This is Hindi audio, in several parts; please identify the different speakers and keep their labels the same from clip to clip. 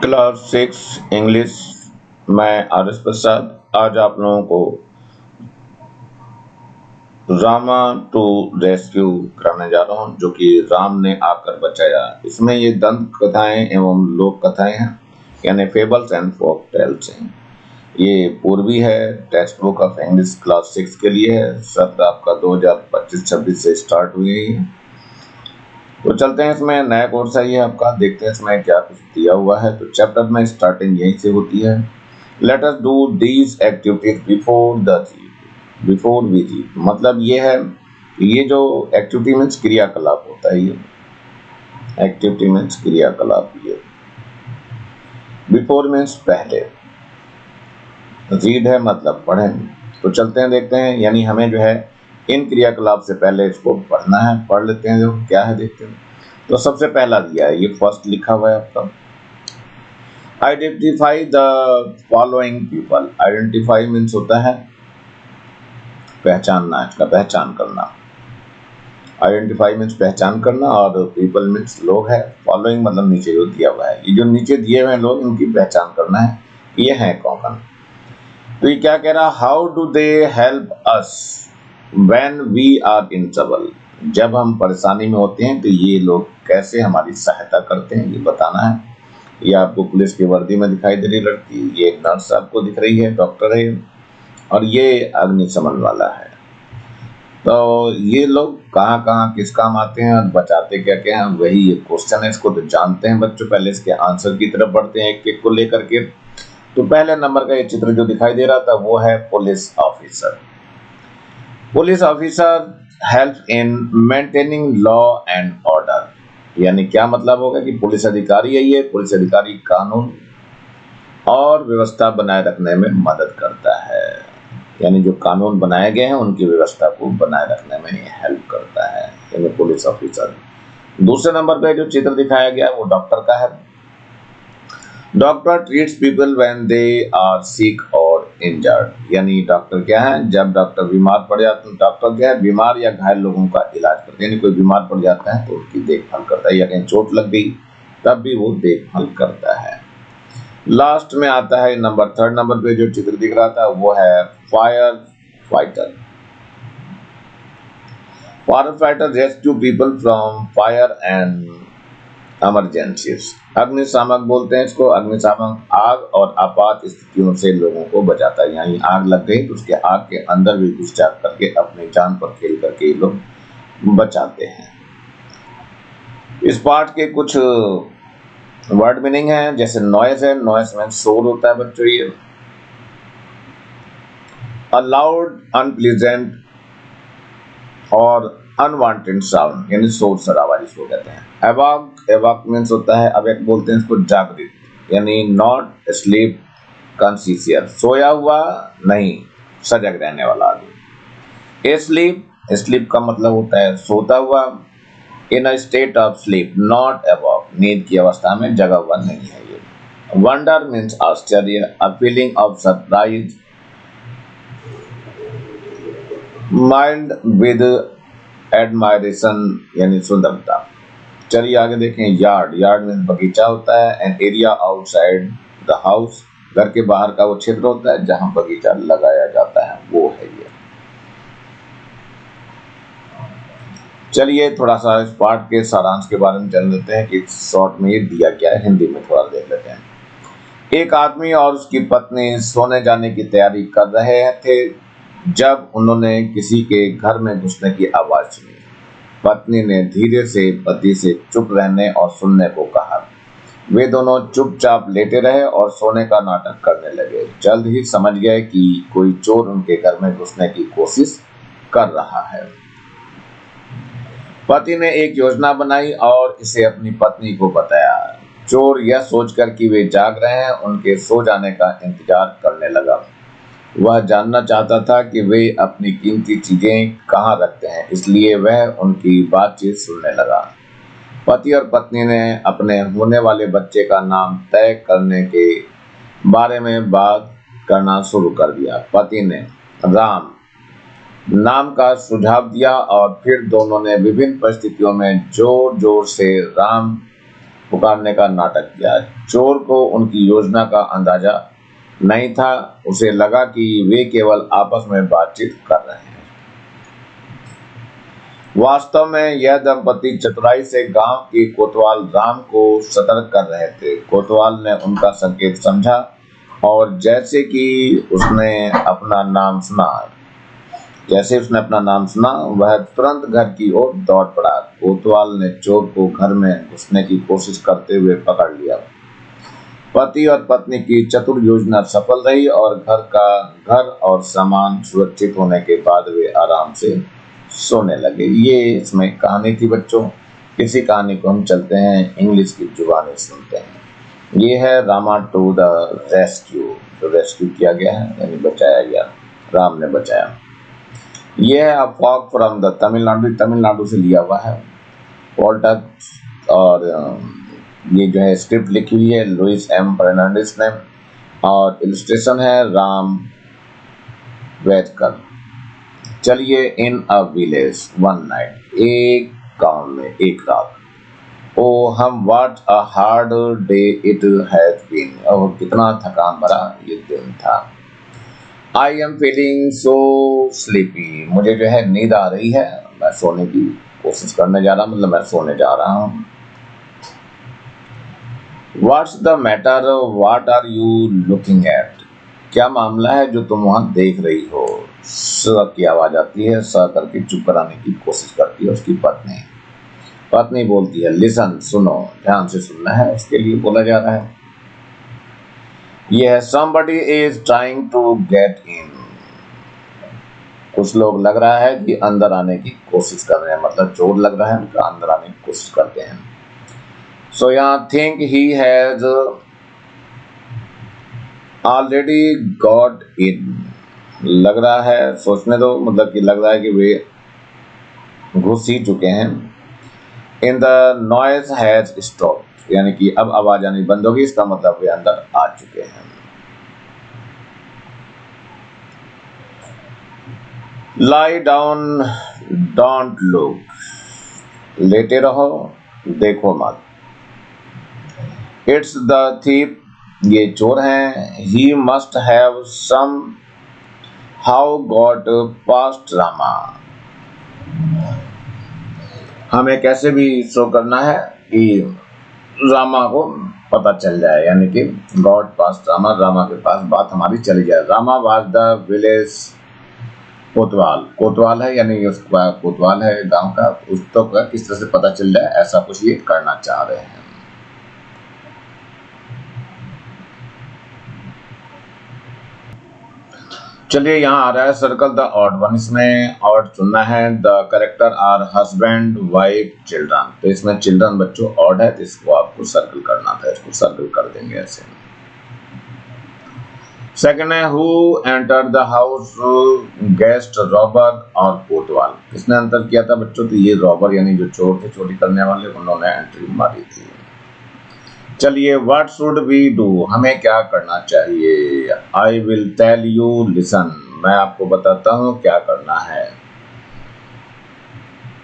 Speaker 1: Class 6 English. मैं आर एस प्रसाद आज आप लोगों को रामा टू रेस्क्यू कराने जा रहा हूँ, जो कि राम ने आकर बचाया। इसमें ये दंत कथाएं एवं लोक कथाएं हैं, यानी फेबल्स एंड फोक टेल्स हैं। ये पूर्वी है, text book of English class 6 के लिए है। सत्र आपका 2025-26 से स्टार्ट हुई है। तो चलते हैं, इसमें नया कोर्स है ये आपका। देखते हैं इसमें क्या कुछ दिया हुआ है। तो चैप्टर में स्टार्टिंग यहीं से होती है। Let us do these activities before we read. मतलब ये है, ये जो एक्टिविटी मीन्स क्रियाकलाप होता है, ये एक्टिविटी मीन्स क्रियाकलाप। ये बिफोर मीन्स पहले, रीड है मतलब पढ़ें। तो चलते हैं, देखते हैं, यानी हमें जो है इन क्रियाकलाप से पहले इसको पढ़ना है। पढ़ लेते हैं, जो क्या है देखते हैं। तो सबसे पहला दिया है, ये फर्स्ट लिखा हुआ है आपका, identify the following people. Identify means होता है पहचानना, इसका पहचान करना। आइडेंटिफाई मीन्स पहचान करना, और पीपल मीन्स लोग है। फॉलोइंग मतलब नीचे जो दिया हुआ है, ये जो नीचे दिए हुए लोग, इनकी पहचान करना है, ये है कौन। तो ये क्या कह रहा, how do they help us when we are in trouble. जब हम परेशानी में होते हैं तो ये लोग कैसे हमारी सहायता करते हैं, ये बताना है। ये आपको पुलिस की वर्दी में दिखाई दे रही लड़की, ये एक नर्स आपको दिख रही है, डॉक्टर है, और ये अग्निशमन वाला है। तो ये लोग कहाँ कहाँ किस काम आते हैं और बचाते क्या क्या हैं, वही एक क्वेश्चन है। इसको तो जानते हैं बच्चों, पहले इसके आंसर की तरफ बढ़ते हैं एक एक को लेकर के। तो पहले नंबर का ये चित्र जो दिखाई दे रहा था, वो है police officer. Police officer help in maintaining law and order. यानी क्या मतलब होगा कि पुलिस अधिकारी है ये। पुलिस अधिकारी कानून और व्यवस्था बनाए रखने में मदद करता है, यानी जो कानून बनाए गए हैं उनकी व्यवस्था को बनाए रखने में ये हेल्प करता है, यानी पुलिस ऑफिसर। दूसरे नंबर पे जो चित्र दिखाया गया है वो डॉक्टर का है। Doctor treats people when they are sick और इंजर्ड। यानी डॉक्टर क्या है, जब डॉक्टर बीमार पड़ जाते हैं, डॉक्टर क्या है, बीमार या घायल लोगों का इलाज करते हैं। यानी कोई बीमार पड़ जाता है तो उनकी देखभाल करता है, या कहीं चोट लग गई तब भी वो देखभाल करता है। लास्ट में आता है नंबर थर्ड नंबर पे जो चित्र दिख रहा था, वो है fire fighter. Fire fighter rescue people from fire and emergencies. अग्निशामक बोलते हैं इसको। अग्निशामक आग और आपात स्थितियों से लोगों को बचाता है। यानी आग लग गई तो उसके आग के अंदर भी घुस जा करके अपनी जान पर खेल करके ये लोग बचाते हैं। इस पाठ के कुछ वर्ड मीनिंग है, जैसे नॉइज है, नॉइज में शोर होता है बच्चों। ये अलाउड, अनप्लीजेंट और अनवांटेड साउंड, यानी शोर शराबा जिसको कहते हैं। एवाक, एवाक मीन्स होता है, अवेक बोलते हैं इसको, जागृत, यानी नॉट स्लीप कॉन्शियस, सोया हुआ नहीं, सजग रहने वाला आदमी। स्लीप, स्लीप का मतलब होता है सोता हुआ। In a state of sleep, not awake, नींद की अवस्था में जगा हुआ नहीं है ये। वंडर मीन्स आश्चर्य, अ feeling of surprise, mind with admiration, यानी सुंदरता। चलिए आगे देखें। यार्ड, यार्ड मीन्स बगीचा होता है। An area outside the house, घर के बाहर का वो क्षेत्र होता है जहां बगीचा लगाया जाता है, वो है ये। चलिए थोड़ा सा इस पाठ के सारांश के बारे में जान लेते हैं कि शॉर्ट में ये दिया क्या है, हिंदी में थोड़ा देख लेते हैं। एक आदमी और उसकी पत्नी सोने जाने की तैयारी कर रहे थे जब उन्होंने किसी के घर में घुसने की आवाज सुनी। पत्नी ने धीरे से पति से चुप रहने और सुनने को कहा। वे दोनों चुपचाप लेटे रहे और सोने का नाटक करने लगे। जल्द ही समझ गए कि कोई चोर उनके घर में घुसने की कोशिश कर रहा है। पति ने एक योजना बनाई और इसे अपनी पत्नी को बताया। चोर यह सोचकर कि वे जाग रहे हैं, उनके सो जाने का इंतजार करने लगा। वह जानना चाहता था कि वे अपनी कीमती चीजें कहाँ रखते हैं, इसलिए वह उनकी बातचीत सुनने लगा। पति और पत्नी ने अपने होने वाले बच्चे का नाम तय करने के बारे में बात करना शुरू कर दिया। पति ने राम नाम का सुझाव दिया और फिर दोनों ने विभिन्न परिस्थितियों में जोर जोर से राम पुकारने का नाटक किया। चोर को उनकी योजना का अंदाजा नहीं था, उसे लगा कि वे केवल आपस में बातचीत कर रहे हैं। वास्तव में यह दंपति चतुराई से गांव के कोतवाल राम को सतर्क कर रहे थे। कोतवाल ने उनका संकेत समझा और जैसे उसने अपना नाम सुना, वह तुरंत घर की ओर दौड़ पड़ा। कोतवाल ने चोर को घर में घुसने की कोशिश करते हुए पकड़ लिया। पति और पत्नी की चतुर योजना सफल रही और घर और सामान सुरक्षित होने के बाद वे आराम से सोने लगे। ये इसमें कहानी थी बच्चों। इसी कहानी को हम चलते हैं इंग्लिश की जुबानी सुनते हैं। ये है रामा टू द रेस्क्यू। जो रेस्क्यू किया गया है यानी बचाया गया, राम ने बचाया। ये है अ फॉक फ्रॉम द तमिलनाडु से लिया हुआ है वॉल्टर। और ये जो है स्क्रिप्ट लिखी हुई है लुइस एम फर्नांडिस ने और इलस्ट्रेशन है राम वेदकर। चलिए, in a village one night, एक गांव में एक रात। Oh hmm what a hard day it has been. और कितना थकान भरा ये दिन था। I am feeling so sleepy. मुझे जो है नींद आ रही है। मैं सोने की कोशिश करने जा रहा हूँ, मतलब मैं सोने जा रहा हूँ। What's the matter, what are you looking at. क्या मामला है जो तुम वहां देख रही हो। स की आवाज आती है। स करके चुप कराने की कोशिश करती है उसकी पत्नी बोलती है लिसन, सुनो, ध्यान से सुनना है, उसके लिए बोला जा रहा है। यह somebody is trying to get in। कुछ लोग लग रहा है कि अंदर आने की कोशिश कर रहे हैं, मतलब चोर लग रहा है उनका अंदर आने की कोशिश करते हैं। सो यहाँ think he has already got in। लग रहा है, सोचने दो, मतलब कि लग रहा है कि वे घुस ही चुके हैं। In the noise has stopped, यानी कि अब आवाज आनी बंद होगी, इसका मतलब वे अंदर आ चुके हैं। Lie down, don't look. लेटे रहो, देखो मत। इट्स द थीप, ये चोर हैं। He must have somehow got past Rama. हमें कैसे भी शो करना है कि रामा को पता चल जाए, यानी कि गॉड पास रामा के पास बात हमारी चली जाए। रामा वाज द विलेज कोतवाल है, यानी उसका कोतवाल है गांव का, उसको किस तरह से पता चल जाए, ऐसा कुछ ये करना चाह रहे हैं। चलिए, यहाँ आ रहा है सर्कल द ऑड वन। इसमें ऑड चुनना है। The character are husband, wife, children. तो इसमें चिल्ड्रन बच्चों ऑड है, तो इसको आपको सर्कल करना था, इसको सर्कल कर देंगे ऐसे। सेकंड है who enter the house, guest, robber और कोतवाल। किसने एंटर किया था बच्चों, तो ये रॉबर यानी जो चोर थे, चोरी करने वाले, उन्होंने एंट्री मारी थी। चलिए, व्हाट शुड वी डू, हमें क्या करना चाहिए। I will tell you, listen, मैं आपको बताता हूँ क्या करना है।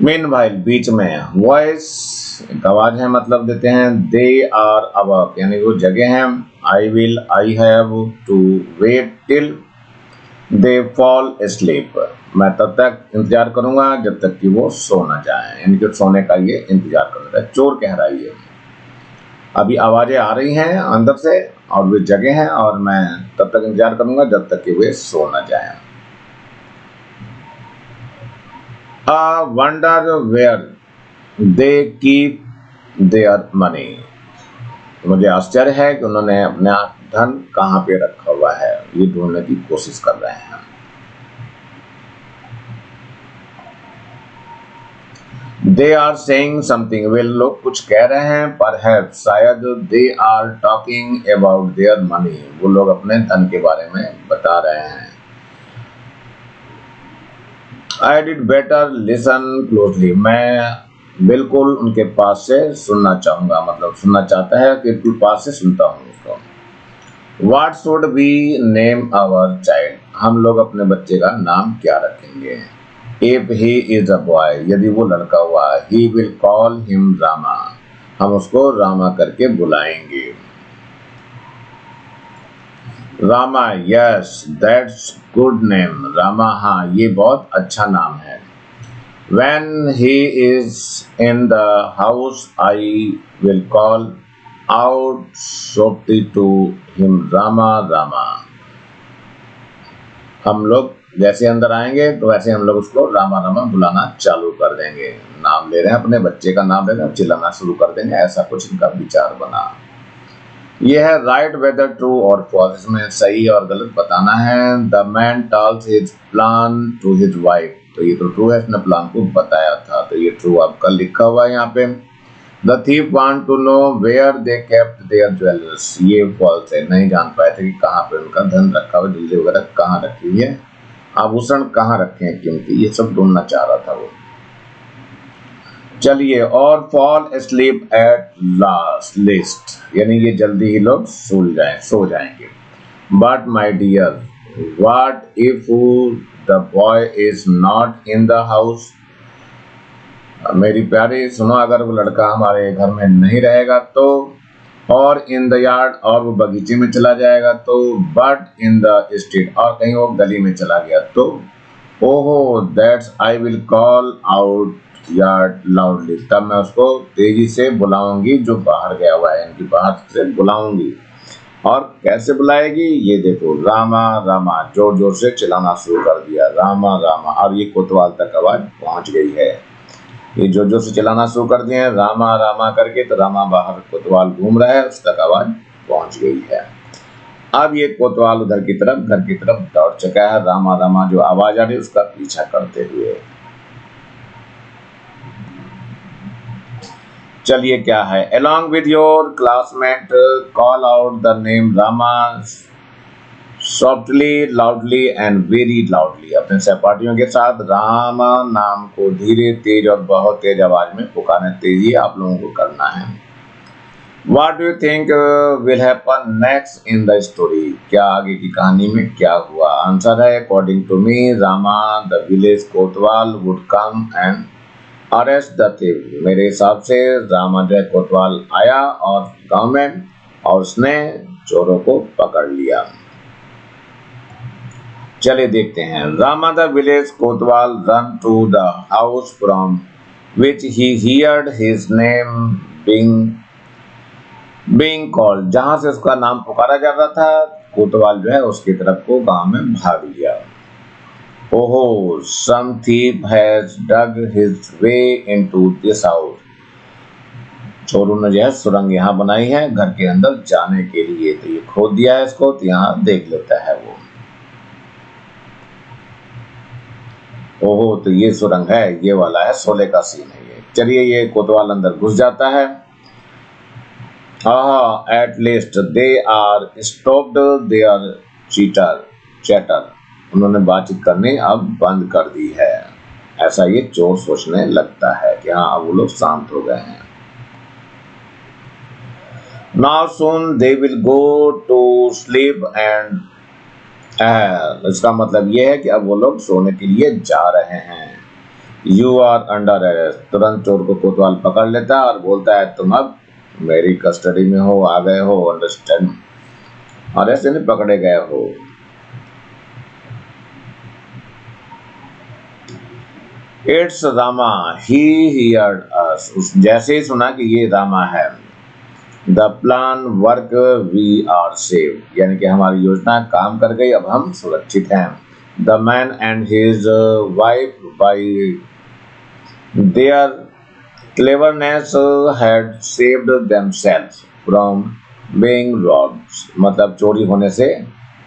Speaker 1: मीनवाइल, बीच में, वॉइस, एक आवाज है, मतलब देते हैं। दे आर अबव, यानी वो जगह हैं। I will, I have to wait till they fall asleep। मैं तब तक इंतजार करूंगा जब तक कि वो सो ना जाए, यानी कि सोने का ये इंतजार कर रहा है। चोर कह रहा है ये अभी आवाजें आ रही हैं अंदर से और वे जगह हैं, और मैं तब तक इंतजार करूंगा जब तक कि वे सो ना जाएं। I wonder where they keep their money। मुझे आश्चर्य है कि उन्होंने अपना धन कहाँ पे रखा हुआ है, ये ढूंढने की कोशिश कर रहे हैं। They are saying something, वे लोग कुछ कह रहे हैं। Perhaps, शायद, they are talking about their money, वो लोग अपने धन के बारे में बता रहे हैं। I did better listen closely, मैं बिल्कुल उनके पास से सुनना चाहूंगा, मतलब सुनना चाहता है कि बिल्कुल पास से सुनता हूँ उसको। What should we name our child, हम लोग अपने बच्चे का नाम क्या रखेंगे। If he is a boy, यदि वो लड़का हुआ, he will call him Rama, हम उसको रामा करके बुलाएंगे। Rama, yes that's good name. Rama, हाँ ये बहुत अच्छा नाम है। When he is in the house, I will call out softly to him, Rama, Rama. हम लोग जैसे अंदर आएंगे तो वैसे हम लोग उसको रामा रामा बुलाना चालू कर देंगे। नाम ले रहे हैं, अपने बच्चे का नाम ले रहे हैं, चिल्लाना शुरू कर देंगे। ऐसा कुछ इनका विचार बना। यह है राइट वेदर ट्रू और फॉल्स, इसमें सही और गलत बताना है। The man tells his plan to his wife, तो ये तो ट्रू है, इसने प्लान को बताया था, तो ये ट्रू आपका लिखा हुआ है यहाँ पे। The thief want to know where they kept their jewellers, ये फॉल्स है, नहीं जान पाए थे कि कहाँ पे उनका धन रखा हुआ, ज्वेलरी वगैरह कहाँ रखी हुई है, आभूषण कहाँ रखे हैं कीमती, ये सब ढूंढना चाह रहा था वो। चलिए, और fall asleep at last list, यानी ये जल्दी ही लोग सो जाएंगे। But my dear, what if the boy is not in the house, मेरी प्यारी सुनो, अगर वो लड़का हमारे घर में नहीं रहेगा तो, और इन द यार्ड, और वो बगीचे में चला जाएगा तो, बट इन द स्ट्रीट, और कहीं वो गली में चला गया तो, ओहो that's I will call out yard loudly, तब मैं उसको तेजी से बुलाऊंगी जो बाहर गया हुआ है, इनकी बाहर से बुलाऊंगी। और कैसे बुलाएगी, ये देखो, रामा रामा, जोर जोर से चिल्लाना शुरू कर दिया, रामा रामा, और ये कोतवाल तक आवाज पहुंच गई है। ये जोर जोर से चिल्लाना शुरू कर दिए रामा रामा करके, तो रामा बाहर कोतवाल घूम रहा है, उस तक आवाज पहुंच गई है। अब ये कोतवाल उधर की तरफ, घर की तरफ दौड़ चुका है, रामा रामा जो आवाज आ रही है उसका पीछा करते हुए। चलिए क्या है, along with your classmate call out the name Rama softly, loudly and very loudly, अपने सहपाठियों के साथ रामा नाम को धीरे तेज और बहुत तेज आवाज में पुकारने, तेजी आप लोगों को करना है। What do you think will happen next in the story, क्या आगे की कहानी में क्या हुआ? आंसर है, according to me, Rama the village Kotwal would come and arrest the thief, मेरे हिसाब से रामा जो है कोतवाल आया और गांव में, और उसने चोरों को पकड़ लिया। चलिए देखते हैं। Rama the village kotwal run to the house from which he heard his name being called, जहां से उसका नाम पुकारा जा रहा था, कोतवाल जो है उसकी तरफ को गांव में भाग लिया। ओहो, some thief has dug his way into this house, चोरों ने जो है सुरंग यहाँ बनाई है घर के अंदर जाने के लिए, तो ये खोद दिया है इसको, तो यहाँ देख लेता है वो। ओहो, तो ये सुरंग है, ये वाला है, शोले का सीन है ये। चलिए, ये कोतवाल अंदर घुस जाता है। At least they are stopped their chatter, उन्होंने बातचीत करनी अब बंद कर दी है, ऐसा ये चोर सोचने लगता है कि हाँ अब वो लोग शांत हो गए हैं। Now soon they will go to sleep and इसका मतलब ये है कि अब वो लोग सोने के लिए जा रहे हैं। You are under arrest, तुरंत चोर को कोतवाल पकड़ लेता है और बोलता है तुम अब मेरी कस्टडी में हो, आ गए हो, अंडरस्टैंड, और ऐसे नहीं पकड़े गए हो। It's Rama, he heard us, जैसे ही सुना कि ये रामा है। The plan work, we are save, यानी कि हमारी योजना काम कर गई, अब हम सुरक्षित हैं। The man and his wife by there cleverness had saved themselves from being robbed, मतलब चोरी होने से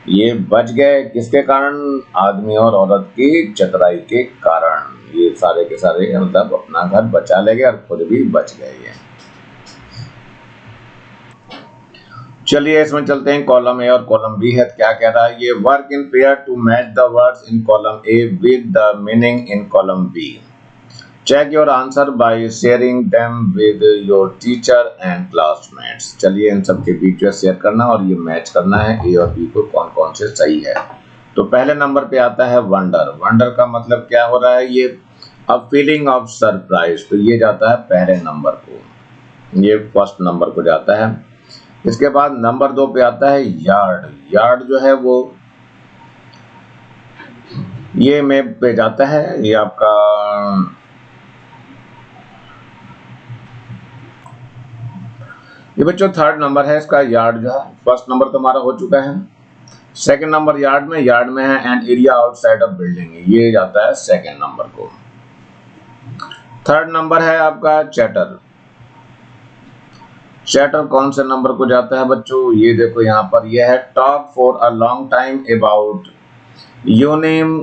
Speaker 1: ये बच गए, किसके कारण? आदमी और औरत की चतुराई के कारण, ये सारे के सारे मतलब अपना घर बचा ले गए और खुद भी बच गए ये। चलिए इसमें चलते हैं, कॉलम ए और कॉलम बी है, क्या कह रहा है ये? Work in pair to match the words in column A with the meaning in column B. Check your answer by sharing them with your teacher and classmates. चलिए इन सब के बीच में शेयर करना और ये मैच करना है ए और बी को, कौन कौन से सही है। तो पहले नंबर पे आता है वंडर। वंडर का मतलब क्या हो रहा है? ये अ फीलिंग ऑफ सरप्राइज, तो ये जाता है पहले नंबर को। ये फर्स्ट नंबर को जाता है। इसके बाद नंबर 2 पे आता है यार्ड। यार्ड जो है वो ये मैप पे जाता है, ये आपका ये बच्चों थर्ड नंबर है इसका यार्ड जो है। फर्स्ट नंबर तो हमारा हो चुका है। सेकंड नंबर यार्ड में है an area outside of building, ये जाता है सेकंड नंबर को। थर्ड नंबर है आपका चैटर। चैटर कौन से नंबर को जाता है बच्चों, ये देखो यहाँ पर ये है talk for a long time about you name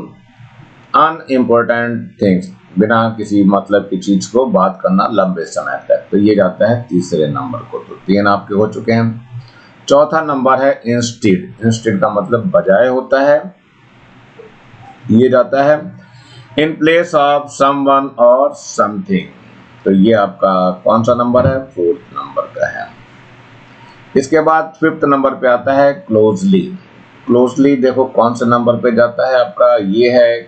Speaker 1: unimportant things, बिना किसी मतलब की चीज को बात करना लंबे समय तक, तो ये जाता है तीसरे नंबर को। तो 3 आपके हो चुके हैं। चौथा नंबर है इंस्टेड। इंस्टेड का मतलब बजाय होता है, ये जाता है इन प्लेस ऑफ समवन और समथिंग, तो ये आपका कौन सा नंबर है, फोर्थ नंबर का है। इसके बाद फिफ्थ नंबर पे आता है क्लोजली। क्लोजली देखो कौन से नंबर पे जाता है आपका, ये है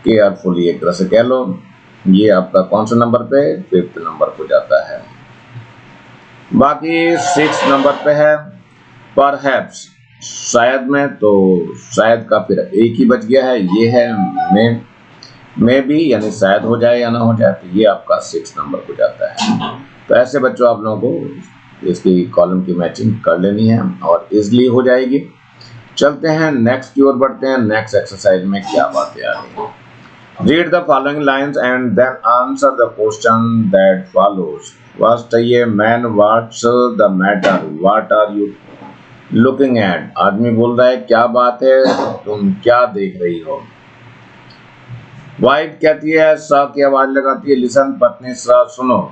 Speaker 1: केयरफुली, एक तरह से कह लो, ये आपका कौन सा नंबर पे, फिफ्थ नंबर पे जाता है। बाकी 6 नंबर पे है परहैप्स, शायद में, तो शायद का फिर एक ही बच गया है, ये है मे भी, यानी शायद हो जाए या ना हो जाए, तो ये आपका 6 नंबर पे जाता है। तो ऐसे बच्चों आप लोगों को इसकी कॉलम की मैचिंग कर लेनी है और इजिली हो जाएगी। चलते हैं नेक्स्ट की ओर बढ़ते हैं। नेक्स्ट एक्सरसाइज में क्या बातें आ रही हैं। Read the following lines and then answer the question that follows. First है ये man, what's the matter? What are you looking at? आदमी बोल रहा है क्या बात है, तुम क्या देख रही हो। वाइफ कहती है, स की आवाज लगाती है, लिसन, पत्नी, स सुनो।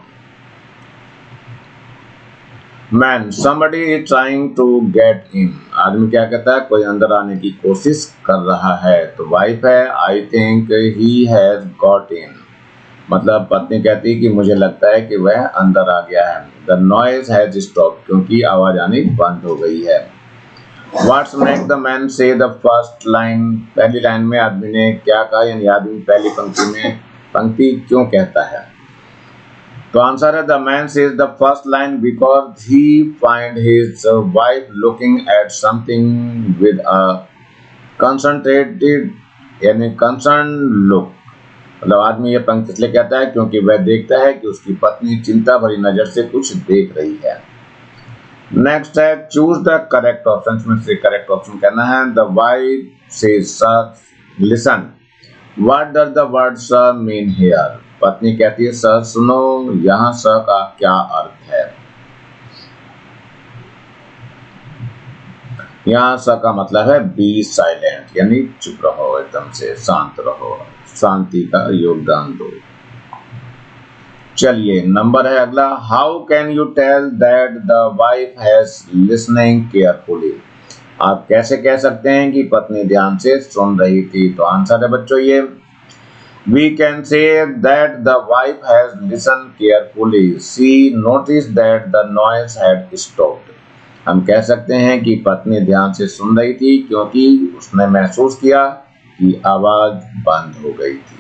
Speaker 1: Man, somebody is trying to get in. आदमी क्या कहता है, कोई अंदर आने की कोशिश कर रहा है। तो वाइफ है, I think he has got in, मतलब पत्नी कहती है कि मुझे लगता है कि वह अंदर आ गया है। The noise has stopped, क्योंकि आवाज आनी बंद हो गई है। What's make the man say the first line? पहली लाइन में आदमी ने क्या कहा, यानी आदमी पहली पंक्ति क्यों कहता है। तो आंसर है the man says the first line because he find his wife looking at something with a concentrated, यानी कंसर्न लुक, मतलब आदमी ये पंक्ति इसलिए कहता है क्योंकि वह देखता है कि उसकी पत्नी चिंता भरी नजर से कुछ देख रही है। नेक्स्ट है चूज द करेक्ट ऑप्शन, में से करेक्ट ऑप्शन कहना है। The wife says sir listen, what does the word sir mean here? पत्नी कहती है सर सुनो, यहाँ स का क्या अर्थ है। यहाँ स का मतलब है बी साइलेंट, यानी चुप रहो, एकदम से शांत रहो, शांति का योगदान दो। चलिए नंबर है अगला, how can you tell that the wife has listening carefully? आप कैसे कह सकते हैं कि पत्नी ध्यान से सुन रही थी? तो आंसर है बच्चों ये, we can say that the wife has listened carefully. She noticed that the noise had stopped. हम कह सकते हैं कि पत्नी ध्यान से सुन रही थी क्योंकि उसने महसूस किया कि आवाज बंद हो गई थी।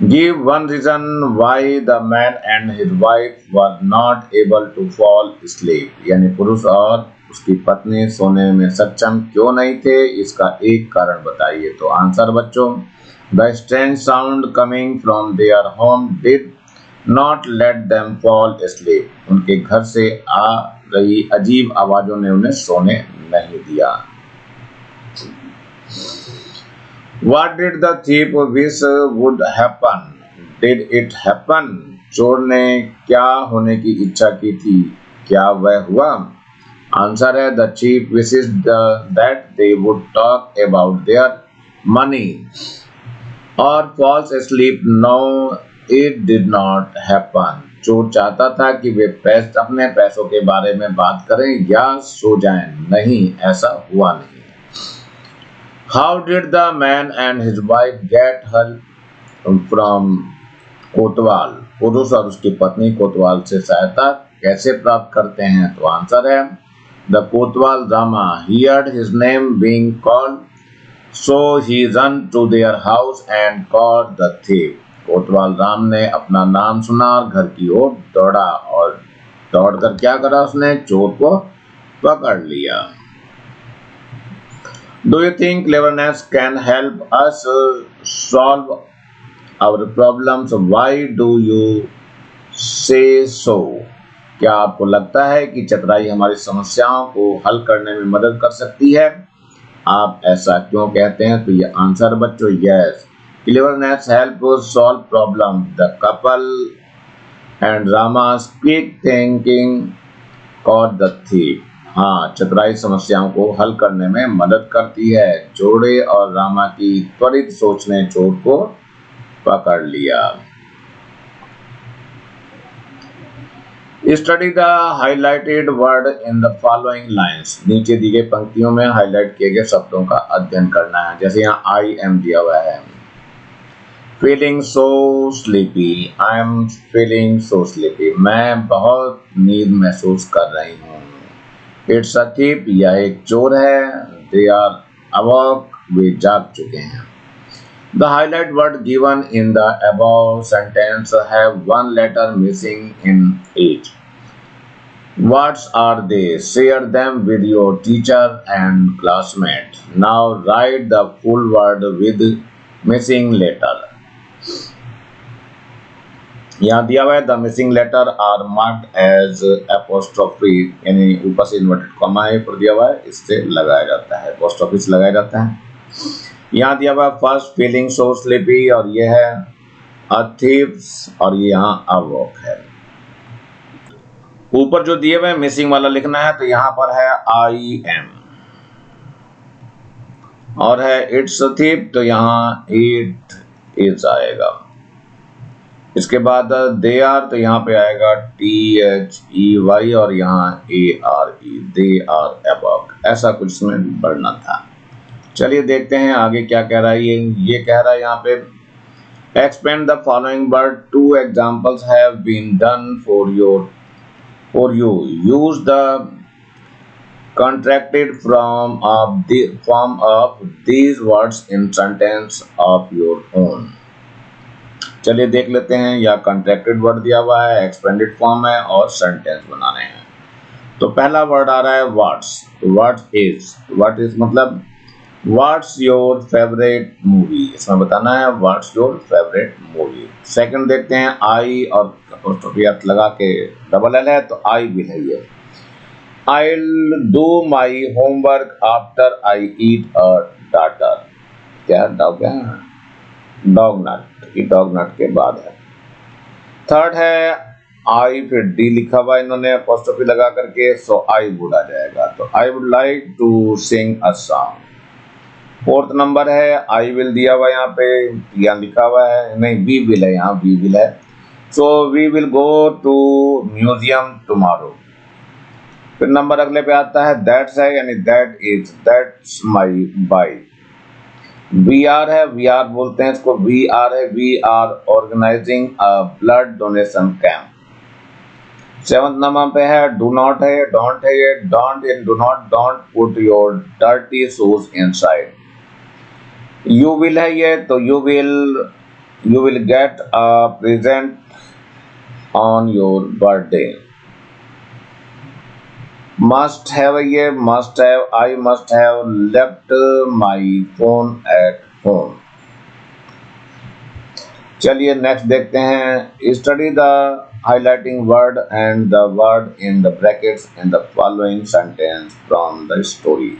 Speaker 1: Give one reason why the man and his wife were not able to fall asleep. यानी पुरुष और उसकी पत्नी सोने में सक्षम क्यों नहीं थे, इसका एक कारण बताइए। तो आंसर बच्चों, the strange sound coming from their home did not let them fall asleep. उनके घर से आ रही अजीब आवाजों ने उन्हें सोने नहीं दिया। What did the thief wish would happen? Did it happen? चोर ने क्या होने की इच्छा की थी, क्या वह हुआ? आंसर है the thief wishes that they would talk about their money or falls asleep. No, it did not happen. चोर चाहता था कि वे अपने पैसों के बारे में बात करें या सो जाएं, नहीं, ऐसा हुआ नहीं। How did the man and his wife get help from कोतवाल? पुरुष और उसकी पत्नी कोतवाल से सहायता कैसे प्राप्त करते हैं? तो आंसर है the Kotwal Rama heard his name being called, so he ran to their house and caught the thief. कोतवाल राम ने अपना नाम सुना और घर की ओर दौड़ा और दौड़कर क्या करा, उसने चोर को पकड़ लिया। Do you think cleverness can help us solve our problems? Why do you say so? क्या आपको लगता है कि चतुराई हमारी समस्याओं को हल करने में मदद कर सकती है? आप ऐसा क्यों कहते हैं? तो ये आंसर बच्चों, yes, cleverness help solve problem. The couple and Rama's quick thinking caught the thief। हाँ, चतुराई समस्याओं को हल करने में मदद करती है। जोड़े और रामा की त्वरित सोच ने चोर को पकड़ लिया। Study the highlighted word in the following lines. नीचे दी गई पंक्तियों में हाईलाइट किए गए शब्दों का अध्ययन करना है। जैसे यहाँ आई एम दिया हुआ है, feeling so sleepy, I am feeling so sleepy, मैं बहुत नींद महसूस कर रही हूँ। इट्स अ थीफ, यह एक चोर है। दे आर अवॉक, वे जाग चुके हैं। The highlight word given in the above sentence have one letter missing in each. What are they? Share them with your teacher and classmates. Now write the full word with missing letter. यहाँ दिया हुआ है the missing letter are marked as apostrophe, यानी ऊपर से इन्वर्टेड कॉमा पर दिया हुआ है, इससे लगाया जाता है, एपोस्ट्रोफी से लगाया जाता है। यहाँ दिया हुआ फर्स्ट फीलिंग सो स्लीपी, और ये है अ थीव्स, और ये यहाँ अ वॉक है। ऊपर जो दिए हुए मिसिंग वाला लिखना है, तो यहाँ पर है आई एम, और है इट्स अ थीव, तो यहाँ इट इज आएगा। इसके बाद दे आर, तो यहाँ पे आएगा THEY, और यहाँ ARE, दे आर अबव। ऐसा कुछ इसमें पढ़ना था। चलिए देखते हैं आगे क्या कह रहा है। ये कह रहा है यहाँ पे expand the following word, 2 examples have been done for you, use the contracted form of these words in sentence of your own। चलिए देख लेते हैं। या कॉन्ट्रैक्टेड वर्ड दिया हुआ है, एक्सपेंडेड फॉर्म है, और सेंटेंस बनाने हैं। तो पहला वर्ड आ रहा है व्हाट्स। व्हाट इज मतलब व्हाट्स योर फेवरेट मूवी, इसमें बताना है what's your favourite movie. Second देखते हैं आई, और अपोस्ट्रोफी लगा के डबल एल है, तो आई विल है ये। I'll do my homework after I eat a daughter। क्या डॉग है, डॉग नट, ये डॉग नट के बाद है। थर्ड है आई, फिर डी लिखा हुआ इन्होंने अपोस्ट्रोफी लगा करके, सो आई वुड आ जाएगा। तो I would like to sing a song. Fourth number है आई विल दिया हुआ, यहाँ पे यहाँ लिखा हुआ है, नहीं वी विल है, यहाँ वी विल है। So we will go to museum tomorrow. फिर नंबर अगले पे आता है दैट्स है, यानी that is, that's my bike. We are है, वी आर बोलते हैं इसको, वी आर है, we are organizing a blood donation camp. Seventh number पे है डू नॉट है, डोंट है, ये डोंट इन do not, don't put your dirty shoes inside. You will है ये, तो you will get a present on your birthday. Must have ये, must have, I must have left my phone at home. चलिए नेक्स्ट देखते हैं। Study the highlighting word and the word in the brackets in the following sentence from the story.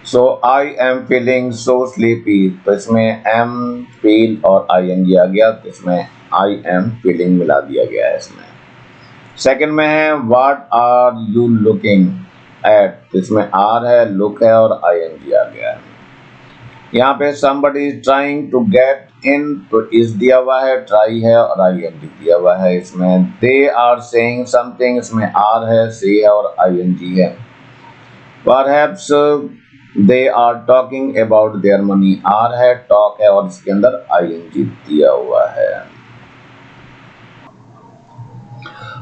Speaker 1: So I am feeling so sleepy, तो इसमें एम, फील और ING आ गया, तो इसमें आई एम फीलिंग मिला दिया गया है इसमें। सेकंड में है what are you looking at, तो इसमें आर है, लुक है, और ING आ गया है। यहाँ पे somebody is trying to get in, तो इस दिया हुआ है, ट्राई है, और ING दिया हुआ है इसमें। they are saying something, इसमें आर है, say है, और ING है। perhaps they are talking about their money, are है, talk है, और इसके अंदर ING दिया हुआ है।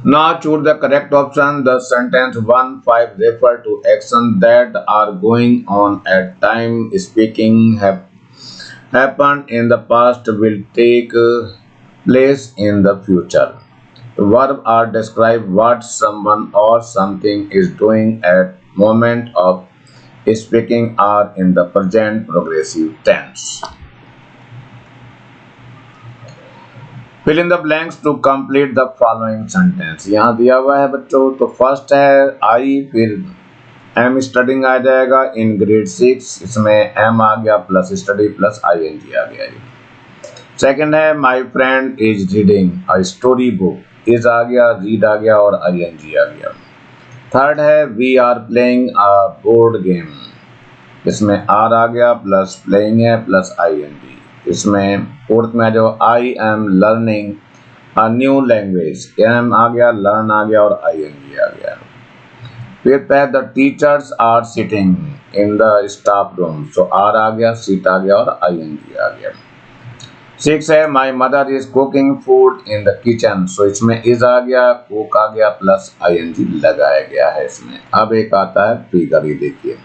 Speaker 1: Now choose the correct option. The sentence 1-5 refer to actions that are going on at time speaking happened in the past will take place in the future. Verb are describe what someone or something is doing at moment of speaking are in the present progressive tense. Fill in the blanks to complete the following sentence. यहाँ दिया हुआ है बच्चों, तो फर्स्ट है आई, फिर एम स्टडिंग आ जाएगा इन ग्रेड 6, इसमें एम आ गया प्लस स्टडी प्लस ING आ गया। सेकंड है my friend is reading a story book, is आ गया, रीड आ गया और ING आ गया। थर्ड है we are playing a board game, इसमें आर आ गया प्लस प्लेइंग है प्लस ING। इसमें फोर्थ में जो I am learning a new language, am आ गया, लर्न आ गया और ING आ गया। फिफ्थ है the teachers are sitting in the staff room, so are आ गया, सीट आ गया और ING आ गया। सिक्स है my mother is cooking food in the kitchen, so इसमें इज आ गया, कुक आ गया प्लस ING लगाया गया है इसमें। अब एक आता है फिगर, ये देखिए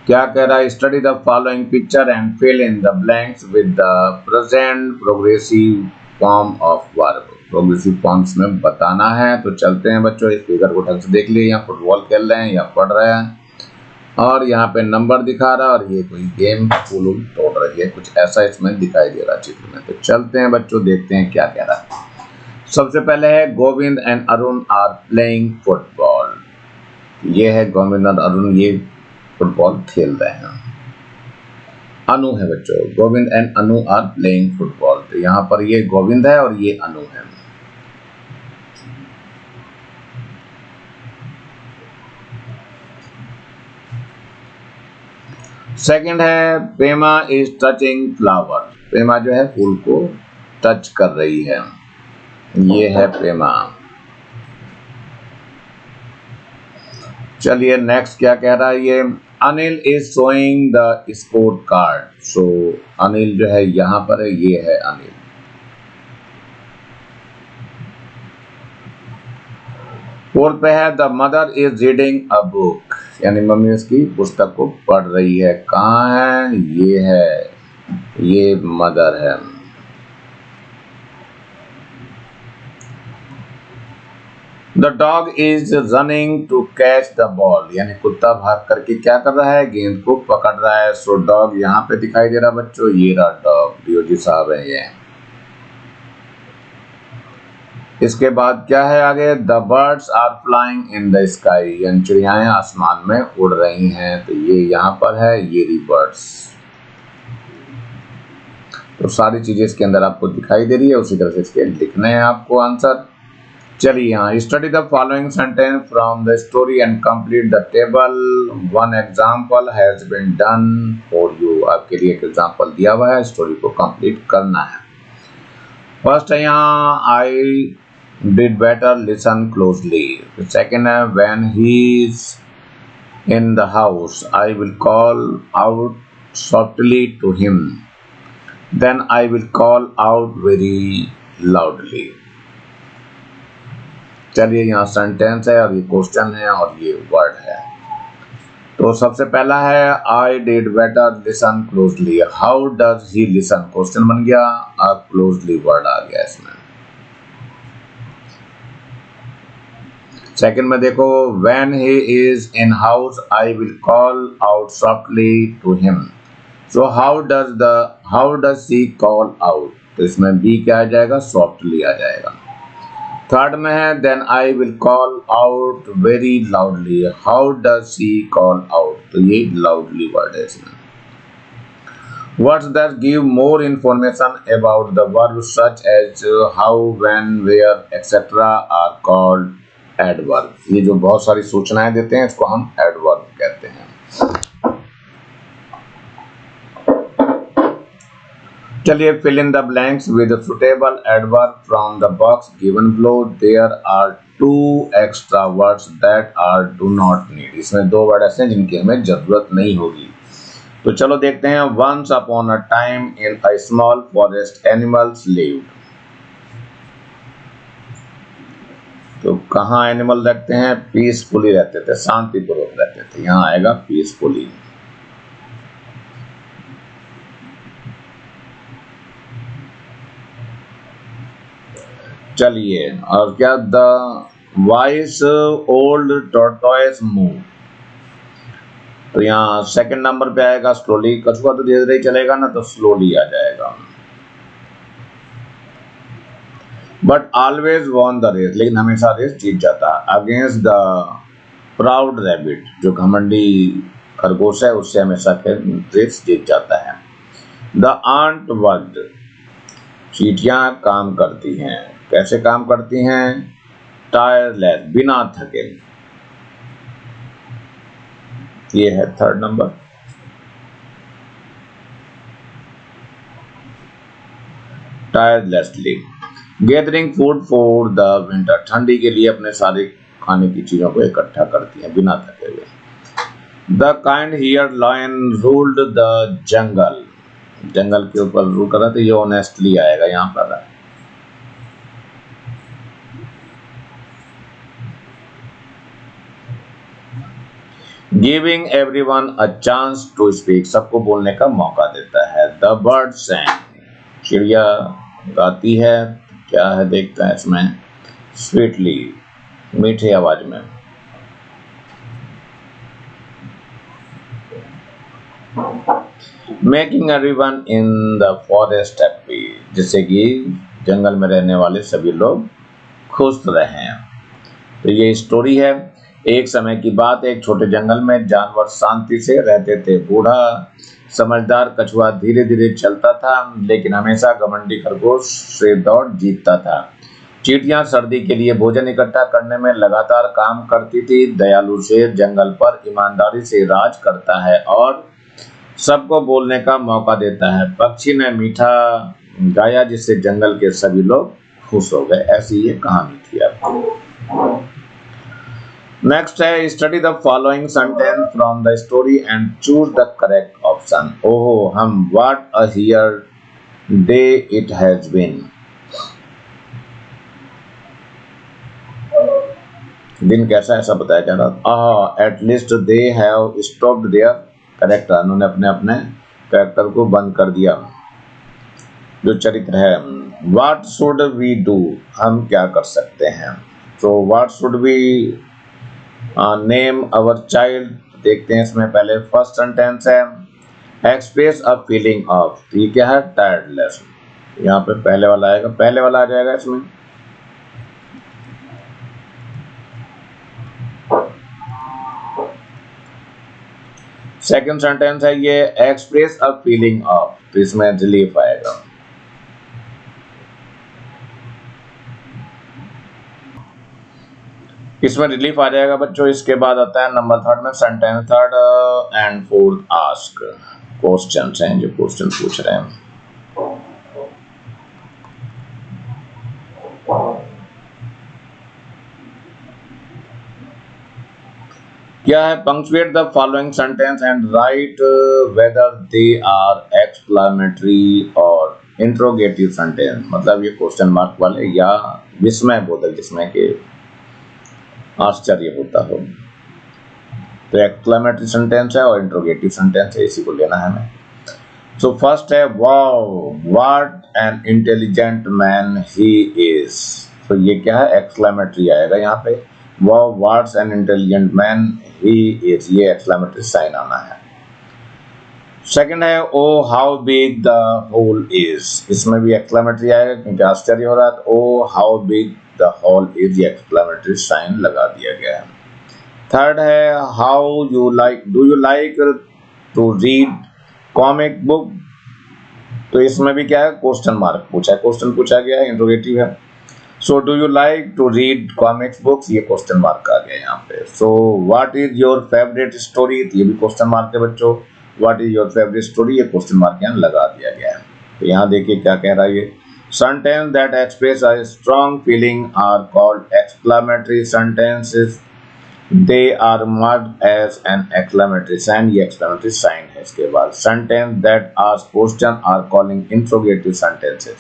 Speaker 1: क्या कह रहा है, study the following picture and fill in the blanks with the present progressive form of verb. Progressive forms में बताना है। तो चलते हैं बच्चों, इस फिगर को ढंग से देख लिए, यहाँ फुटबॉल खेल रहे हैं या पढ़ रहे हैं और यहाँ पे नंबर दिखा रहा है और ये कोई गेम फूल तोड़ रही है, कुछ ऐसा इसमें दिखाई दे रहा चित्र में। तो चलते हैं बच्चों, देखते हैं क्या कह रहा है। सबसे पहले है Govind and Arun are playing football, ये है गोविंद और अरुण, ये फुटबॉल खेल रहे हैं। अनु है बच्चों, Govind and Anu are playing football, तो यहाँ पर ये गोविंद है और ये अनु है। सेकंड है Pema is touching flower, Pema जो है फूल को टच कर रही है, ये है पेमा। चलिए नेक्स्ट क्या कह रहा है ये, Anil is showing the score card, so Anil जो है यहाँ पर है, ये है अनिल। फोर्थ पे है the mother is reading a book, यानी मम्मी उसकी पुस्तक को पढ़ रही है। कहाँ है, ये है, ये मदर है। The dog is running to catch the ball, यानी कुत्ता भाग करके क्या कर रहा है, गेंद को पकड़ रहा है। सो डॉग यहाँ पे दिखाई दे रहा बच्चों, ये रहा डॉग, डीओजी साहब है ये। इसके बाद क्या है आगे, the birds are flying in the sky, यानी चिड़ियाएं आसमान में उड़ रही हैं, तो ये यहाँ पर है, ये री बर्ड्स। तो सारी चीजें इसके अंदर आपको दिखाई दे रही है, उसी तरह से इसके लिखने हैं आपको आंसर। चलिए यहाँ study the following sentence from the story and complete the table, one example has been done for you, आपके लिए एक एग्जाम्पल दिया हुआ है, स्टोरी को कंप्लीट करना है। फर्स्ट है यहाँ आई did better listen closely. The second है when he is in the house I will call out softly to him, then I will call out very loudly। चलिए यहाँ सेंटेंस है और ये क्वेश्चन है और ये वर्ड है। तो सबसे पहला है I did better listen closely, how does he listen, question बन गया और closely वर्ड आ गया इसमें। सेकंड में देखो when he is in house I will call out softly to him, so how does he call out, तो इसमें B क्या आ जाएगा, softly आ जाएगा। थर्ड में है then I will call out very loudly, how does he call out, तो ये loudly वर्ड है इसमें। Words that give more information about the verb such as how, when, where, etc. are called adverb, ये जो बहुत सारी सूचनाएं देते हैं इसको हम एडवर्ब कहते हैं। चलिए fill in the blanks with suitable adverb from the box given below, there are 2 extra words that are do not need, इसमें 2 वर्ड ऐसे हैं जिनकी हमें जरूरत नहीं होगी। तो चलो देखते हैं। Once upon a time in a small forest animals lived, तो कहाँ एनिमल रहते हैं, पीसफुली रहते थे, शांतिपूर्वक रहते थे, यहाँ आएगा पीसफुली। चलिए, और क्या, the vice old tortoise move, तो यहाँ सेकंड नंबर पे आएगा स्लोली। कछुआ तो धीरे धीरे चलेगा ना, तो स्लोली आ जाएगा। But always won the race, लेकिन हमेशा रेस जीत जाता है। अगेंस्ट द प्राउड रैबिट, जो घमंडी खरगोश है, उससे हमेशा रेस जीत जाता है। द आंट वर्ड, चींटियां काम करती हैं। कैसे काम करती हैं? टायरलेस, बिना थके। ये है third number. Tirelessly gathering food for the winter, ठंडी के लिए अपने सारे खाने की चीजों को इकट्ठा करती हैं बिना थके हुए। The kind hearted lion ruled the jungle, जंगल के ऊपर रूल कर रहा था, ये ऑनेस्टली आएगा यहाँ पर। Giving everyone a chance to speak, सबको बोलने का मौका देता है। द बर्ड सैंग, चिड़िया गाती है। क्या है देखते हैं इसमें, स्वीटली, मीठी आवाज में। Making everyone in the forest happy, जिससे कि जंगल में रहने वाले सभी लोग खुश रहें। तो ये स्टोरी है। एक समय की बात, एक छोटे जंगल में जानवर शांति से रहते थे। बूढ़ा समझदार कछुआ धीरे धीरे चलता था, लेकिन हमेशा घमंडी खरगोश से दौड़ जीतता था। चींटियां सर्दी के लिए भोजन इकट्ठा करने में लगातार काम करती थी। दयालु शेर जंगल पर ईमानदारी से राज करता है और सबको बोलने का मौका देता है। पक्षी ने मीठा गाया, जिससे जंगल के सभी लोग खुश हो गए। ऐसी ये कहानी थी आपको। नेक्स्ट है, study the following sentence from the story and choose the correct option. ओहो हम, what a here day it has been, दिन कैसा ऐसा बताया जा रहा। At least they have stopped their character, उन्होंने अपने अपने करेक्टर को बंद कर दिया, जो चरित्र है। व्हाट शुड वी डू, हम क्या कर सकते हैं। तो what should we name our child, देखते हैं इसमें। पहले फर्स्ट सेंटेंस है, एक्सप्रेस अ फीलिंग ऑफ, तो ये क्या है, टायर्डलेस। यहाँ पे पहले वाला आएगा, पहले वाला आ जाएगा इसमें। सेकंड सेंटेंस है ये, एक्सप्रेस अ फीलिंग ऑफ, तो इसमें रिलीफ आएगा। इसमें रिलीफ आ जाएगा बच्चों। इसके बाद आता है नंबर थर्ड में sentence, third and fourth ask, question हैं जो क्वेश्चन पूछ रहे हैं। क्या है, punctuate the following sentence and write whether they are exclamatory और इंट्रोगेटिव सेंटेंस, मतलब ये क्वेश्चन मार्क वाले या विस्मय बोधक, जिसमें कि आश्चर्य होता हो। तो एक्सक्लेमेटरी सेंटेंस है और इंट्रोगेटिव सेंटेंस है, इसी को लेना है हमें। सो फर्स्ट है, wow what an intelligent man he is, तो ये क्या है, एक्सक्लेमेटरी आएगा यहाँ पे। Wow what's an intelligent man he is, ये एक्सक्लेमेटरी साइन आना है। सेकंड है, oh how big the hole is, इसमें भी एक्सक्लेमेटरी आएगा क्योंकि आश्चर्य हो रहा है। तो oh how big the hole is, exclamatory sign लगा दिया गया है। थर्ड है, how you like, do you like to read comic book, तो इसमें भी क्या है, क्वेश्चन मार्क पूछा है, क्वेश्चन पूछा गया है, इंट्रोगेटिव है। So do you like to read comics books, ये क्वेश्चन मार्क आ गया यहाँ पे। So what is your favourite story, ये भी क्वेश्चन मार्क है बच्चों। What is your favourite story, ये क्वेश्चन मार्क यहाँ लगा दिया गया है। तो यहाँ देखिए क्या कह रहा है ये, sentence that express a strong feeling are called exclamatory sentences, they are marked as an exclamatory sign, ये एक्सक्लेमेटरी साइन है। इसके बाद sentence that ask question are calling interrogative sentences,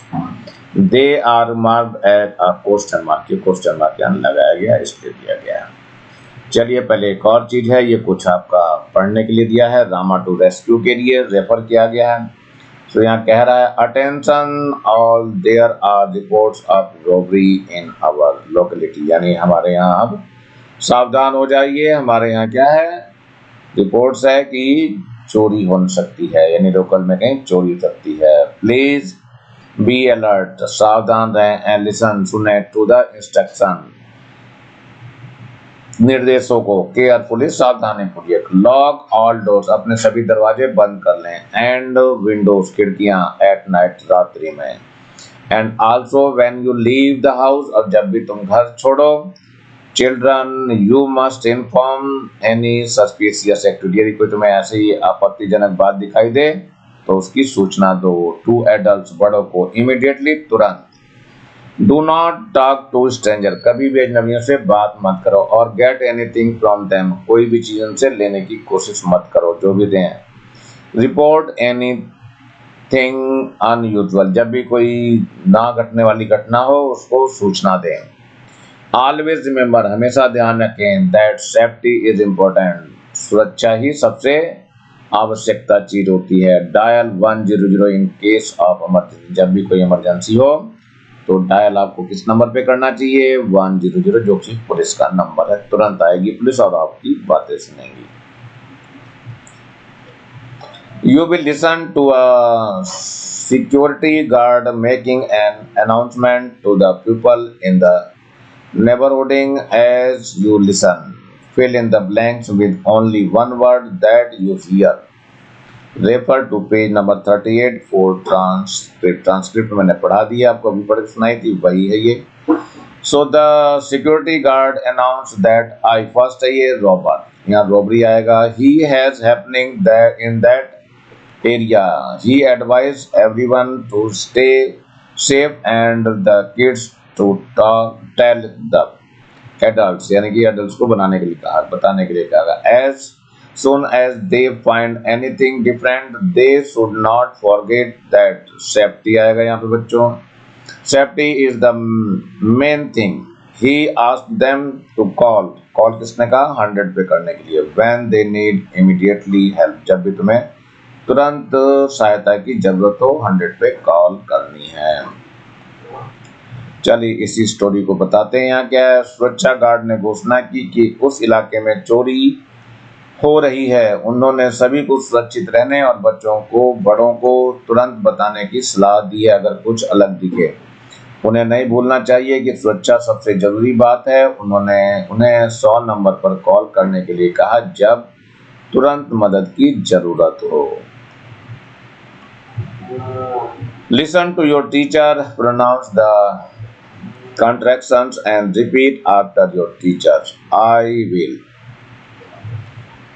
Speaker 1: they are marked as a question mark, ये क्वेश्चन मार्क यहाँ लगाया गया, इसलिए दिया गया है। चलिए पहले एक और चीज है, ये कुछ आपका पढ़ने के लिए दिया है, रामा टू रेस्क्यू के लिए रेफर किया गया है। तो यहाँ कह रहा है attention all there are reports of robbery in our locality, यानी हमारे यहाँ अब सावधान हो जाइए, हमारे यहाँ क्या है, रिपोर्ट्स है कि चोरी हो सकती है, यानी लोकल में कहीं चोरी हो सकती है। प्लीज बी अलर्ट, सावधान रहें, एंड लिसन, सुने, टू द इंस्ट्रक्शन, निर्देशों को, केयरफुली, सावधानी पूर्वक। लॉक ऑल डोर्स, अपने सभी दरवाजे बंद कर लें, एंड विंडोज, खिड़कियां, एट नाइट, रात्रि में। And also when you leave the house, और जब भी तुम घर छोड़ो। Children you must inform any suspicious activity, यदि कोई तुम्हें ऐसी आपत्तिजनक बात दिखाई दे तो उसकी सूचना दो। टू एडल्ट्स, बड़ों को, इमीडिएटली, तुरंत। Do not talk to stranger, कभी भी अजनबियों से बात मत करो। और गेट एनीथिंग फ्रॉम देम, कोई भी चीज उनसे लेने की कोशिश मत करो, जो भी दें। रिपोर्ट एनीथिंग अनयूजुअल, जब भी कोई ना घटने वाली घटना हो उसको सूचना दें। ऑलवेज रिमेंबर, हमेशा ध्यान रखें, दैट सेफ्टी इज इम्पोर्टेंट, सुरक्षा ही सबसे आवश्यकता चीज होती है। Dial 100 in case of emergency, जब भी कोई इमरजेंसी हो तो डायल आपको किस नंबर पे करना चाहिए, 100, जो कि पुलिस का नंबर है। तुरंत आएगी पुलिस और आपकी बातें सुनेंगी। You will listen to a security guard making an announcement to the people in the neighborhood. As you listen, fill in the blanks with only one word that you hear. Refer to page number 38 for transcript, transcript मैंने पढ़ा दिया, आपको अभी पढ़ के सुनाई थी, वही है ये। So the security guard announce that I, first है ये रॉबर, यहाँ रॉबरी आएगा। He has happening that in that area. He advised everyone to stay safe and the kids to tell the adults, यानी कि adults को बनाने के लिए कहा, बताने के लिए कहा। As soon as they find anything different, they should not forget that safety आएगा यहाँ पे बच्चों। Safety is the main thing. He asked them to call किसने कहा, 100 पे करने के लिए। When they need immediately help, जब भी तुम्हें तुरंत सहायता की जरूरत हो 100 पे कॉल करनी है। चलिए इसी स्टोरी को बताते हैं। यहाँ क्या है, सुरक्षा गार्ड ने घोषणा की कि उस इलाके में चोरी हो रही है। उन्होंने सभी को सुरक्षित रहने और बच्चों को, बड़ों को तुरंत बताने की सलाह दी है अगर कुछ अलग दिखे। उन्हें नहीं भूलना चाहिए कि सुरक्षा सबसे जरूरी बात है। उन्होंने उन्हें 100 नंबर पर कॉल करने के लिए कहा जब तुरंत मदद की जरूरत हो। Listen to your teacher, pronounce the contractions and repeat after your teacher. I will.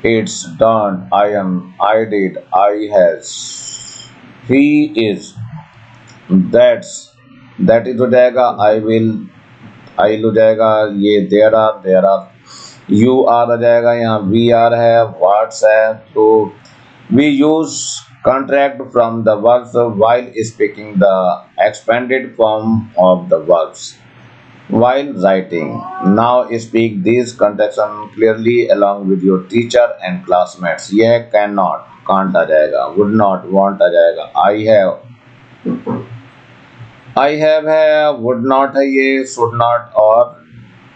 Speaker 1: It's done. I am. I did. I has. He is. That's. That is हो जाएगा। I will. I'll हो जाएगा। ये there are. There are. You are आ जाएगा। यहाँ we are है। What's है। तो we use contract from the verbs while speaking the expanded form of the verbs while writing. Now speak these contractions clearly along with your teacher and classmates. यह cannot, can't आ जाएगा। would not, won't आ जाएगा। I have है, would not है ये, should not और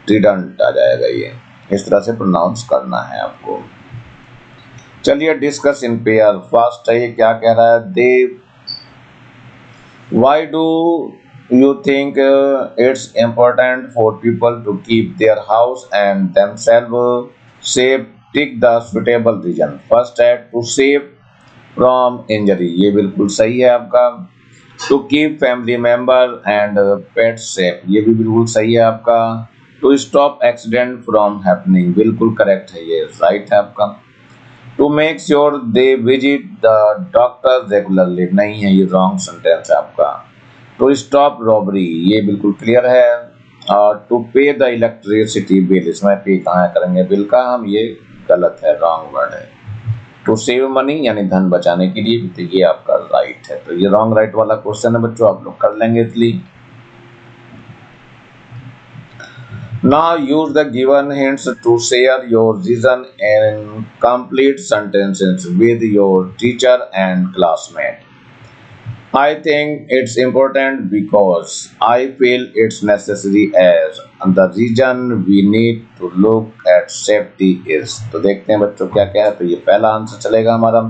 Speaker 1: didn't आ जाएगा ये। इस तरह से प्रोनाउंस करना है आपको। चलिए डिस्कस इन पेयर। फर्स्ट है ये क्या कह रहा है, they, why do you think it's important for people to keep their house and themselves safe, tick the suitable reason. First है टू सेव फ्रॉम इंजरी, ये बिल्कुल सही है आपका। To keep family member and pets safe, ये भी बिल्कुल सही है आपका। To stop accident from happening, बिल्कुल करेक्ट है, ये राइट है आपका। To make sure they visit the doctor regularly, नहीं है, ये रॉन्ग सेंटेंस है आपका। टू स्टॉप रॉबरी, ये बिल्कुल क्लियर है। और टू पे द इलेक्ट्रिसिटी बिल, इसमें पे कहाँ करेंगे बिल का हम, ये गलत है, रॉन्ग वर्ड है। टू सेव मनी यानी धन बचाने के लिए, तो ये आपका राइट है। तो ये रॉन्ग राइट वाला क्वेश्चन है बच्चों, आप लोग कर लेंगे इसलिए। Now use the given hints to share your reason in complete sentences with your teacher and classmate. I think it's important because I feel it's necessary as the reason we need to look at safety is. तो देखते हैं बच्चों क्या क्या है, तो ये पहला आंसर चलेगा हमारा।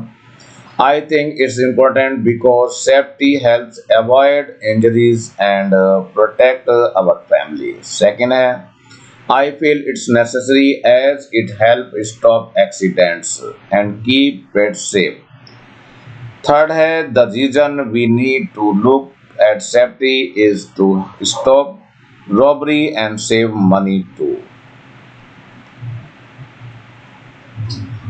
Speaker 1: I think it's important because safety helps avoid injuries and protect our family. Second है, I feel it's necessary as it helps stop accidents and keep pets safe. Third है, the reason we need to look at safety is to stop robbery and save money too.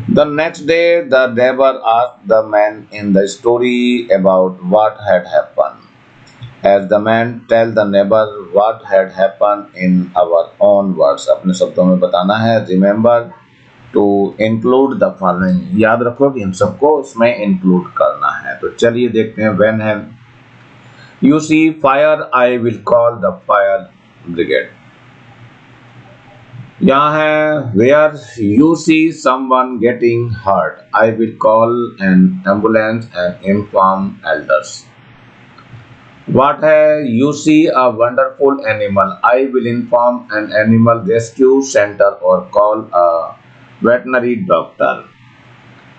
Speaker 1: The next day, the neighbor asked the man in the story about what had happened. As the man tell the neighbor what had happened in our own words, अपने शब्दों में बताना है। Remember to include the following, याद रखो कि इन सबको इसमें include करना है। तो चलिए देखते हैं। When है you see fire, I will call the fire brigade. यहाँ है where you see someone getting hurt, I will call an ambulance and inform elders. What है you see a wonderful animal, I will inform an animal rescue center or call a veterinary doctor.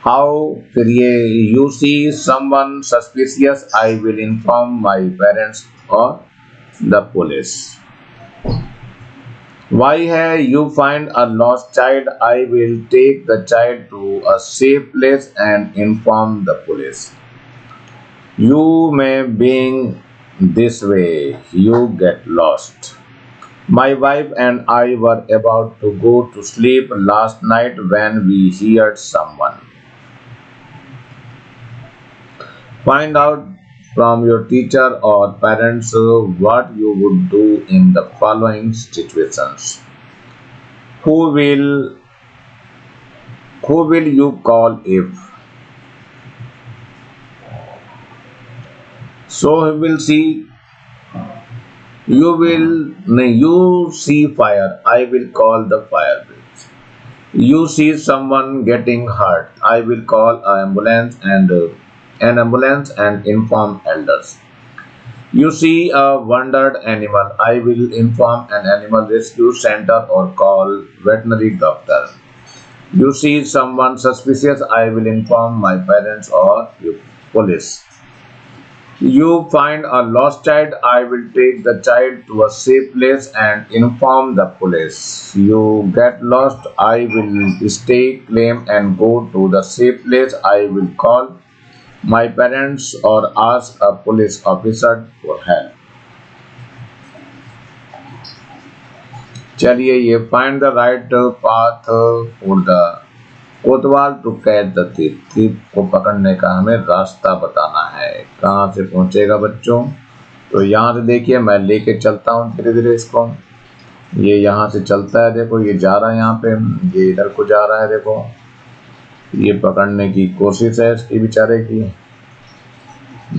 Speaker 1: How फिर ये you see someone suspicious, I will inform my parents or the police. Why है you find a lost child, I will take the child to a safe place and inform the police. You may being this way, you get lost. My wife and I were about to go to sleep last night when we heard someone. Find out from your teacher or parents what you would do in the following situations. Who will you call if? So he will see you see fire, I will call the fire brigade. You see someone getting hurt, I will call an ambulance and inform elders. You see a wounded animal, I will inform an animal rescue center or call veterinary doctor. You see someone suspicious, I will inform my parents or police. You find a lost child, I will take the child to a safe place and inform the police. You get lost, I will stake claim and go to the safe place, I will call my parents or ask a police officer for help. चलिए ये find the right path for the Kotwal to catch the thief को पकड़ने का हमें रास्ता बताना है। कहाँ से पहुंचेगा बच्चों? तो यहाँ से देखिए मैं लेके चलता हूँ धीरे धीरे इसको। ये यहाँ से चलता है, देखो ये जा रहा है यहाँ पे, ये इधर को जा रहा है, देखो ये पकड़ने की कोशिश है इसकी बेचारे की।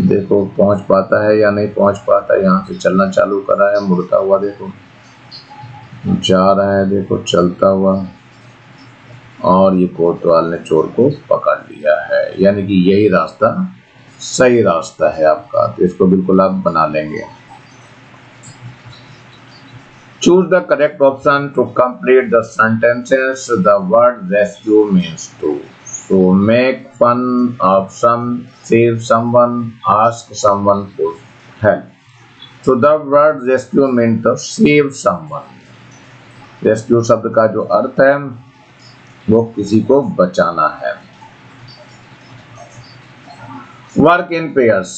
Speaker 1: देखो पहुंच पाता है या नहीं पहुंच पाता। यहाँ से चलना चालू कर रहा है, मुड़ता हुआ देखो जा रहा है, देखो चलता हुआ, और ये कोतवाल ने चोर को पकड़ लिया है। यानी कि यही रास्ता सही रास्ता है आपका, तो इसको बिल्कुल आप बना लेंगे। Choose the correct option to complete the sentences the word rescue means to. So make fun of some, save someone, ask someone for help. So the word rescue means to save someone. Rescue शब्द का जो अर्थ है वो किसी को बचाना है। Work in pairs.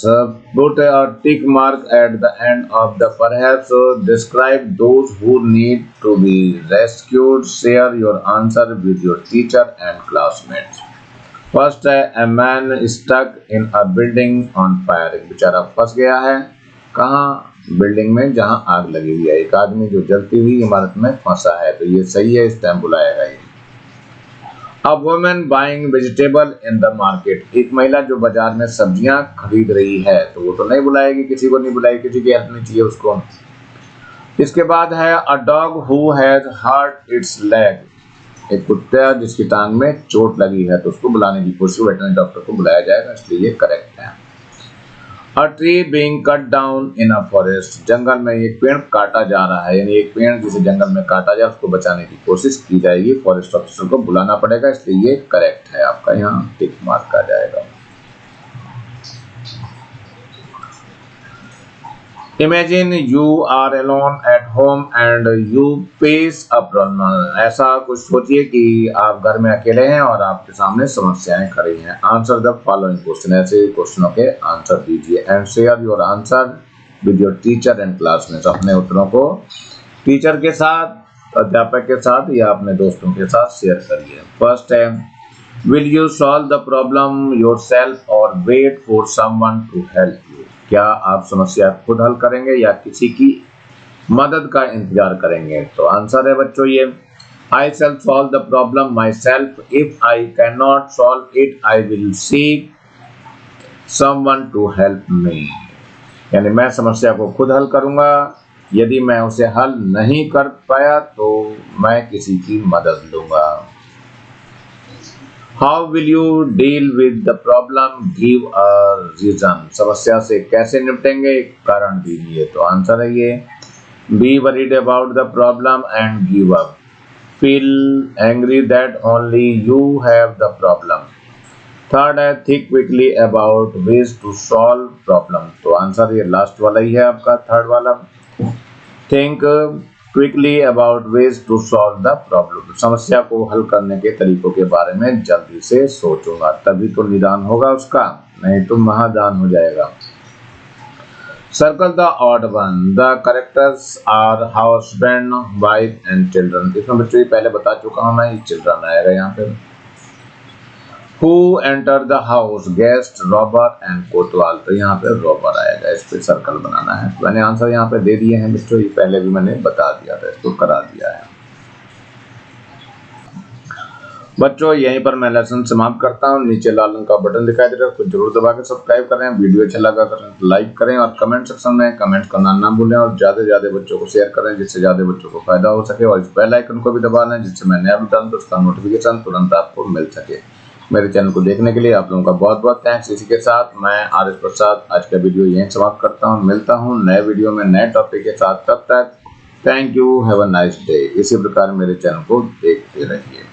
Speaker 1: Put a tick mark at the end of the perhaps. Describe those who need to be rescued. Share your answer with your teacher and classmates. First है a man stuck in a building on fire. एक बेचारा फंस गया है कहाँ? बिल्डिंग में जहां आग लगी हुई है। एक आदमी जो जलती हुई इमारत में फंसा है, तो ये सही है, इस टाइम बुलाएगा ये। A women buying vegetable in the market. एक महिला जो बाजार में सब्जियां खरीद रही है, तो वो तो नहीं बुलाएगी, किसी को नहीं बुलाएगी, किसी की हेल्प नहीं चाहिए उसको। इसके बाद है a dog who has hurt its leg. एक कुत्ता जिसकी टांग में चोट लगी है, तो उसको बुलाने की कोशिश, वेटरनरी डॉक्टर को बुलाया जाएगा, इसलिए ये करेक्ट है। A tree being cut down in a forest, जंगल में एक पेड़ काटा जा रहा है, यानी एक पेड़ जिसे जंगल में काटा जाए उसको बचाने की कोशिश की जाएगी, फॉरेस्ट ऑफिसर को बुलाना पड़ेगा, इसलिए ये करेक्ट है, आपका यहाँ टिक मार्क आ जाएगा। Imagine you are alone at home and you face a problem, ऐसा कुछ सोचिए कि आप घर में अकेले हैं और आपके सामने समस्याएं खड़ी हैं। आंसर द फॉलोइंग क्वेश्चन, ऐसे क्वेश्चनों के आंसर दीजिए and share your answer with your teacher and classmates, अपने उत्तरों को टीचर के साथ, अध्यापक के साथ या अपने दोस्तों के साथ शेयर करिए। फर्स्ट है, will you solve the problem yourself or wait for someone to help you, क्या आप समस्या खुद हल करेंगे या किसी की मदद का इंतजार करेंगे? तो आंसर है बच्चों ये, I shall solve the problem myself, if I can not solve it I will seek someone to help me, यानी मैं समस्या को खुद हल करूंगा, यदि मैं उसे हल नहीं कर पाया तो मैं किसी की मदद लूंगा। How will you deal with the problem, give a reason, समस्या से कैसे निपटेंगे, कारण दीजिए। तो आंसर है ये, be worried about the problem and give up, feel angry that only you have the problem. Third है, think quickly about ways to solve problem, तो आंसर ये लास्ट वाला ही है आपका, थर्ड वाला, think quickly about ways to solve the problem, समस्या को हल करने के तरीकों के बारे में जल्दी से सोचूंगा, तभी तो निदान होगा उसका, नहीं तो महादान हो जाएगा। Circle the odd one, the characters are husband, wife and children, इसमें बच्चों पहले बता चुका हूं मैं, चिल्ड्रन आएगा यहाँ पे। Who entered the house, guest, robber and कोतवाल, तो यहाँ पे रॉबर आएगा, इस पे सर्कल बनाना है। तो मैंने आंसर यहाँ पे दे दिए हैं बच्चों, ये पहले भी मैंने बता दिया था, इसको करा दिया है बच्चों। यहीं पर मैं लेसन समाप्त करता हूँ, नीचे लाल रंग का बटन दिखाई दे रहा है, कुछ जरूर दबा के सब्सक्राइब करें, वीडियो अच्छा लगा करें तो लाइक करें और कमेंट सेक्शन में कमेंट करना ना भूलें और ज्यादा से ज्यादा बच्चों को शेयर करें जिससे ज्यादा बच्चों को फायदा हो सके, और इस बेल आइकन को भी दबा लें जिससे मैं नया वीडियो डालूं तो उसका नोटिफिकेशन तुरंत आपको मिल सके। मेरे चैनल को देखने के लिए आप लोगों का बहुत बहुत थैंक्स। इसी के साथ मैं आर एस प्रसाद आज का वीडियो यहीं समाप्त करता हूँ, मिलता हूँ नए वीडियो में नए टॉपिक के साथ, तब तक thank you, have a nice day. इसी प्रकार मेरे चैनल को देखते रहिए।